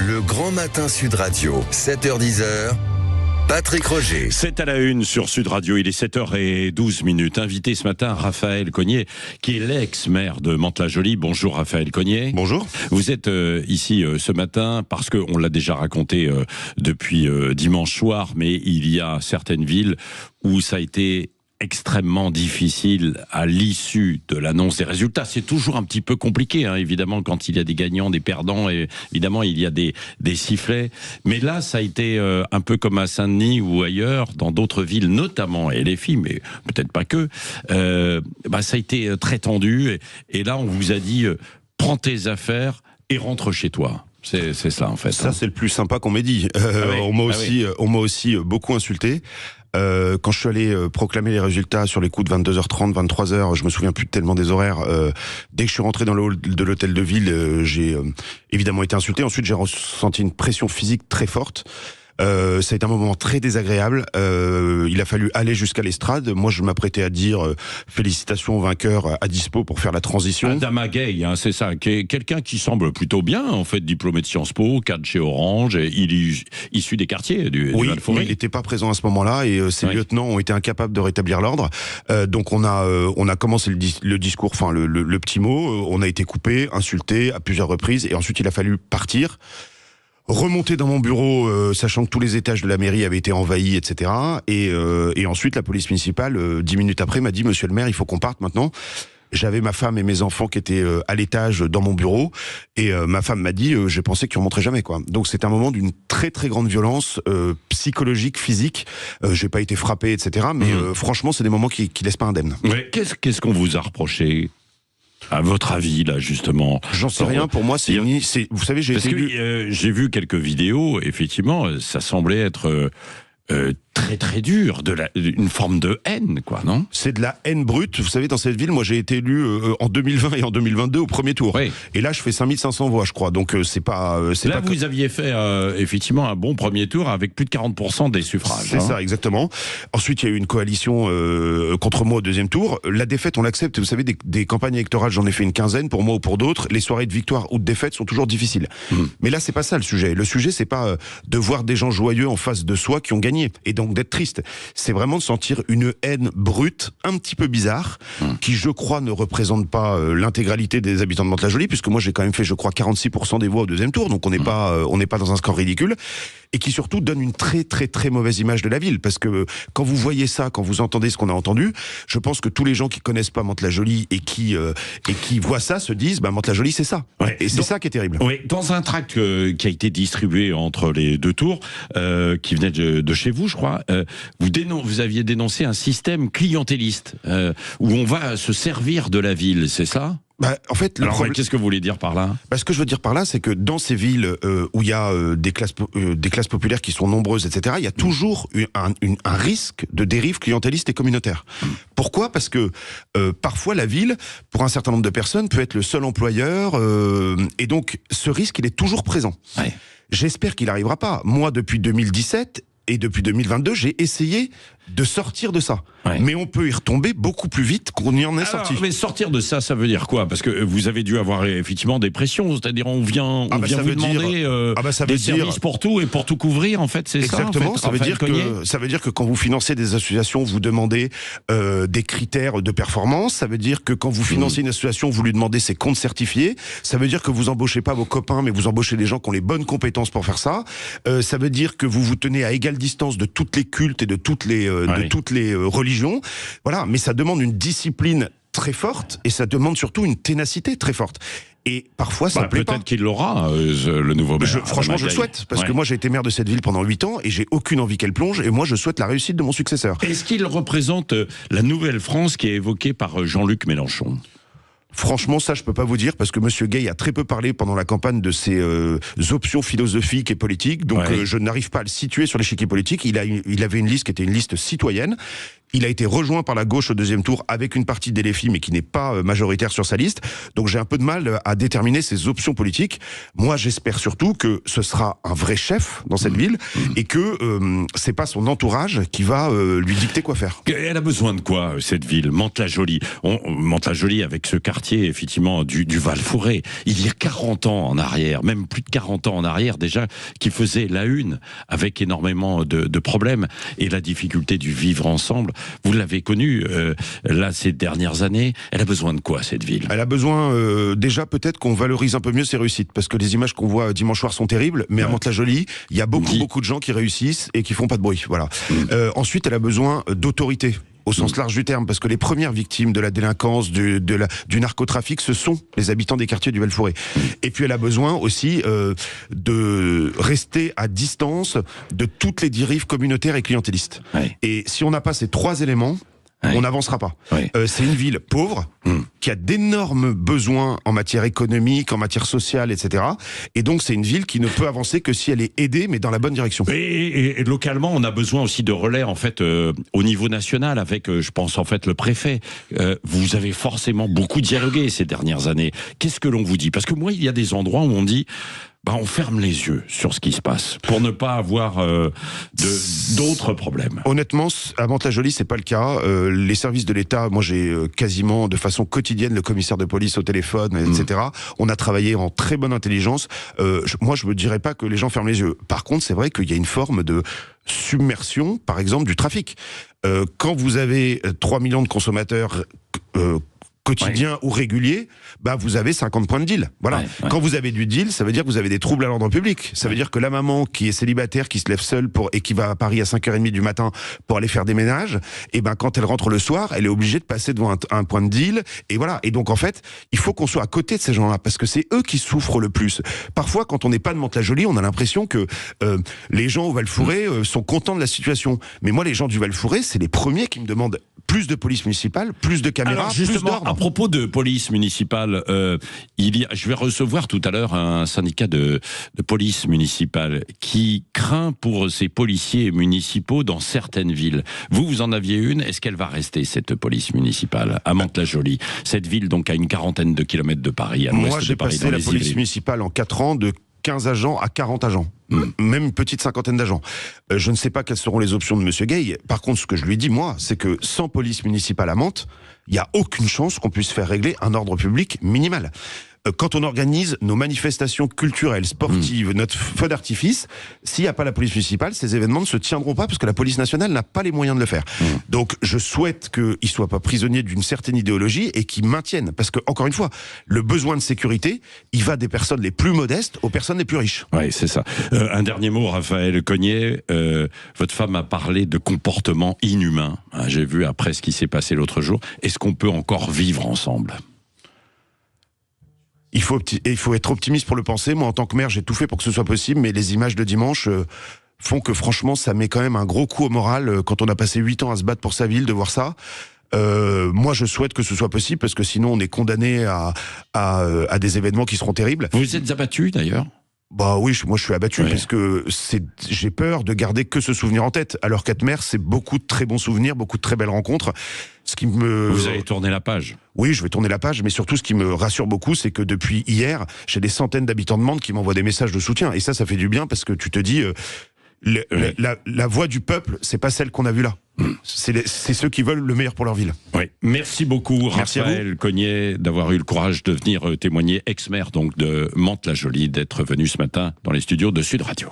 Le Grand Matin Sud Radio, 7h-10h. Patrick Roger. C'est à la une sur Sud Radio, il est 7h12. Invité ce matin, Raphaël Cogniet, qui est l'ex-maire de Mantes-la-Jolie. Bonjour Raphaël Cogniet. Bonjour. Vous êtes ici ce matin parce qu'on l'a déjà raconté depuis dimanche soir, mais il y a certaines villes où ça a été extrêmement difficile à l'issue de l'annonce des résultats. C'est toujours un petit peu compliqué, hein, évidemment, quand il y a des gagnants, des perdants, et évidemment, il y a des sifflets. Mais là, ça a été un peu comme à Saint-Denis ou ailleurs, dans d'autres villes, notamment LFI, mais peut-être pas que, ça a été très tendu. Et là, on vous a dit, prends tes affaires et rentre chez toi. C'est ça, en fait. Ça, c'est le plus sympa qu'on m'ait dit. On m'a aussi beaucoup insulté. Quand je suis allé proclamer les résultats sur les coups de 22h30, 23h, je me souviens plus tellement des horaires. Dès que je suis rentré dans le hall de l'hôtel de ville, j'ai évidemment été insulté. Ensuite, j'ai ressenti une pression physique très forte. Ça a été un moment très désagréable. Il a fallu aller jusqu'à l'estrade. Moi, je m'apprêtais à dire félicitations aux vainqueurs à dispo pour faire la transition. Adama Gay, hein, c'est ça, quelqu'un qui semble plutôt bien, en fait, diplômé de Sciences Po, cadre chez Orange, et il est issu des quartiers du Val-de-Forêt. Mais il n'était pas présent à ce moment-là, et ses lieutenants ont été incapables de rétablir l'ordre. Donc on a commencé le discours, enfin le petit mot. On a été coupé, insulté à plusieurs reprises, et ensuite il a fallu partir. Remonter dans mon bureau, sachant que tous les étages de la mairie avaient été envahis, etc. Et ensuite, la police municipale, 10 minutes après, m'a dit « Monsieur le maire, il faut qu'on parte maintenant ». J'avais ma femme et mes enfants qui étaient à l'étage dans mon bureau, et ma femme m'a dit « J'ai pensé qu'ils ne remonteraient jamais ». Donc c'est un moment d'une très très grande violence psychologique, physique. J'ai pas été frappé, etc. Mais franchement, c'est des moments qui laissent pas indemne. Ouais. Qu'est-ce qu'on vous a reproché ? À votre avis, là, justement? J'en sais rien, pour moi, vous savez, j'ai vu quelques vidéos, effectivement, ça semblait être très très dur, une forme de haine, quoi, non? C'est de la haine brute. Vous savez, dans cette ville, moi j'ai été élu en 2020 et en 2022 au premier tour. Oui. Et là, je fais 5500 voix, je crois. Donc c'est pas... là, vous aviez fait effectivement un bon premier tour avec plus de 40% des suffrages. C'est ça, exactement. Ensuite, il y a eu une coalition contre moi au deuxième tour. La défaite, on l'accepte. Vous savez, des campagnes électorales, j'en ai fait une quinzaine, pour moi ou pour d'autres. Les soirées de victoire ou de défaite sont toujours difficiles. Mais là, c'est pas ça le sujet. Le sujet, c'est pas de voir des gens joyeux en face de soi qui ont gagné. Et donc d'être triste. C'est vraiment de sentir une haine brute, un petit peu bizarre, qui, je crois, ne représente pas l'intégralité des habitants de Mantes-la-Jolie, puisque moi, j'ai quand même fait, je crois, 46% des voix au deuxième tour, donc on n'est pas dans un score ridicule, et qui surtout donne une très très très mauvaise image de la ville, parce que quand vous voyez ça, quand vous entendez ce qu'on a entendu, je pense que tous les gens qui connaissent pas Mantes-la-Jolie et qui voient ça se disent, Mantes-la-Jolie, c'est ça. Ouais. Et c'est ça qui est terrible. Oui, dans un tract qui a été distribué entre les deux tours, qui venait de chez vous, je crois, vous aviez dénoncé un système clientéliste où on va se servir de la ville, c'est ça ? En fait, qu'est-ce que vous voulez dire par là ? Ce que je veux dire par là, c'est que dans ces villes où il y a des classes populaires qui sont nombreuses, etc., il y a toujours un risque de dérive clientéliste et communautaire. Pourquoi ? Parce que parfois la ville, pour un certain nombre de personnes, peut être le seul employeur, et donc ce risque, il est toujours présent. Ouais. J'espère qu'il n'arrivera pas. Moi, depuis 2017... et depuis 2022, j'ai essayé de sortir de ça. Ouais. Mais on peut y retomber beaucoup plus vite qu'on y en est sorti. Mais sortir de ça, ça veut dire quoi ? Parce que vous avez dû avoir effectivement des pressions, c'est-à-dire on vient vous demander des services pour tout et pour tout couvrir, en fait, c'est exactement, ça, en fait, ça veut dire que quand vous financez des associations, vous demandez des critères de performance, ça veut dire que quand vous financez une association, vous lui demandez ses comptes certifiés, ça veut dire que vous embauchez pas vos copains, mais vous embauchez des gens qui ont les bonnes compétences pour faire ça, ça veut dire que vous vous tenez à égale distance de toutes les cultes et de toutes les religions. Voilà, mais ça demande une discipline très forte et ça demande surtout une ténacité très forte. Et parfois, ça ne plaît pas. Peut-être qu'il l'aura, le nouveau maire. Franchement, je le souhaite, parce que moi, j'ai été maire de cette ville pendant 8 ans et j'ai aucune envie qu'elle plonge, et moi, je souhaite la réussite de mon successeur. Est-ce qu'il représente la nouvelle France qui est évoquée par Jean-Luc Mélenchon ? Franchement, ça, je peux pas vous dire, parce que Monsieur Gay a très peu parlé pendant la campagne de ses options philosophiques et politiques, donc je n'arrive pas à le situer sur l'échiquier politique. Il avait une liste qui était une liste citoyenne. Il a été rejoint par la gauche au deuxième tour avec une partie des LFI, mais qui n'est pas majoritaire sur sa liste. Donc j'ai un peu de mal à déterminer ses options politiques. Moi, j'espère surtout que ce sera un vrai chef dans cette ville et que c'est pas son entourage qui va lui dicter quoi faire. Elle a besoin de quoi, cette ville, Mantes-la-Jolie? Mantes-la-Jolie avec ce quartier, effectivement, du Val-Fouré. Il y a 40 ans en arrière, même plus de 40 ans en arrière déjà, qui faisait la une avec énormément de problèmes et la difficulté du vivre ensemble. Vous l'avez connu, là, ces dernières années. Elle a besoin de quoi, cette ville? Elle a besoin, déjà, peut-être qu'on valorise un peu mieux ses réussites, parce que les images qu'on voit dimanche soir sont terribles, mais à Mantes-la-Jolie, il y a beaucoup de gens qui réussissent et qui font pas de bruit. Voilà. Ensuite, elle a besoin d'autorité, au sens large du terme, parce que les premières victimes de la délinquance, du narcotrafic, ce sont les habitants des quartiers du Val-Fouré. Et puis elle a besoin aussi de rester à distance de toutes les dérives communautaires et clientélistes. Ouais. Et si on n'a pas ces trois éléments, on n'avancera pas. Ouais. C'est une ville pauvre, qui a d'énormes besoins en matière économique, en matière sociale, etc. Et donc c'est une ville qui ne peut avancer que si elle est aidée, mais dans la bonne direction. Et localement, on a besoin aussi de relais, en fait, au niveau national, avec, je pense, en fait, le préfet. Vous avez forcément beaucoup dialogué ces dernières années. Qu'est-ce que l'on vous dit? Parce que moi, il y a des endroits où on dit... on ferme les yeux sur ce qui se passe pour ne pas avoir d'autres problèmes. Honnêtement, à Mantes-la-Jolie, c'est pas le cas. Les services de l'État, moi j'ai quasiment de façon quotidienne le commissaire de police au téléphone, etc. On a travaillé en très bonne intelligence. Moi, je me dirais pas que les gens ferment les yeux. Par contre, c'est vrai qu'il y a une forme de submersion, par exemple, du trafic. Quand vous avez 3 millions de consommateurs quotidien ou régulier, vous avez 50 points de deal. Voilà. Quand vous avez du deal, ça veut dire que vous avez des troubles à l'ordre public. Ça veut dire que la maman qui est célibataire, qui se lève seule et qui va à Paris à 5h30 du matin pour aller faire des ménages, et quand elle rentre le soir, elle est obligée de passer devant un point de deal. Et voilà. Et donc, en fait, il faut qu'on soit à côté de ces gens-là, parce que c'est eux qui souffrent le plus. Parfois, quand on n'est pas de Mantes-la-Jolie, on a l'impression que les gens au Val-Fouré sont contents de la situation. Mais moi, les gens du Val-Fouré, c'est les premiers qui me demandent plus de police municipale, plus de caméras, plus d'ordre. À propos de police municipale, je vais recevoir tout à l'heure un syndicat de police municipale qui craint pour ses policiers municipaux dans certaines villes. Vous en aviez une. Est-ce qu'elle va rester, cette police municipale, à Mantes-la-Jolie? Cette ville, donc, à une quarantaine de kilomètres de Paris, à l'ouest de Paris. Moi, j'ai passé la police municipale en 4 ans de 15 agents à 40 agents. Même une petite cinquantaine d'agents. Je ne sais pas quelles seront les options de Monsieur Gay. Par contre, ce que je lui dis, moi, c'est que sans police municipale à Mantes, il n'y a aucune chance qu'on puisse faire régler un ordre public minimal. Quand on organise nos manifestations culturelles, sportives, notre feu d'artifice, s'il n'y a pas la police municipale, ces événements ne se tiendront pas parce que la police nationale n'a pas les moyens de le faire. Donc je souhaite qu'ils ne soient pas prisonniers d'une certaine idéologie et qu'ils maintiennent. Parce que, encore une fois, le besoin de sécurité, il va des personnes les plus modestes aux personnes les plus riches. Oui, c'est ça. Un dernier mot, Raphaël Cognet. Votre femme a parlé de comportements inhumains. J'ai vu après ce qui s'est passé l'autre jour. Est-ce qu'on peut encore vivre ensemble ? Il faut être optimiste pour le penser. Moi, en tant que maire, j'ai tout fait pour que ce soit possible, mais les images de dimanche font que, franchement, ça met quand même un gros coup au moral quand on a passé 8 ans à se battre pour sa ville, de voir ça. Moi, je souhaite que ce soit possible, parce que sinon, on est condamné à des événements qui seront terribles. Vous êtes abattu, d'ailleurs ? Oui, moi je suis abattu parce que j'ai peur de garder que ce souvenir en tête. Alors qu'être maire, c'est beaucoup de très bons souvenirs, beaucoup de très belles rencontres. Vous avez tourné la page ? Oui, je vais tourner la page, mais surtout ce qui me rassure beaucoup, c'est que depuis hier, j'ai des centaines d'habitants de Mantes qui m'envoient des messages de soutien. Et ça fait du bien, parce que tu te dis, la voix du peuple, c'est pas celle qu'on a vue là. C'est ceux qui veulent le meilleur pour leur ville. Oui. Merci beaucoup, Raphaël Cognet, d'avoir eu le courage de venir témoigner, ex-maire donc de Mantes-la-Jolie, d'être venu ce matin dans les studios de Sud Radio.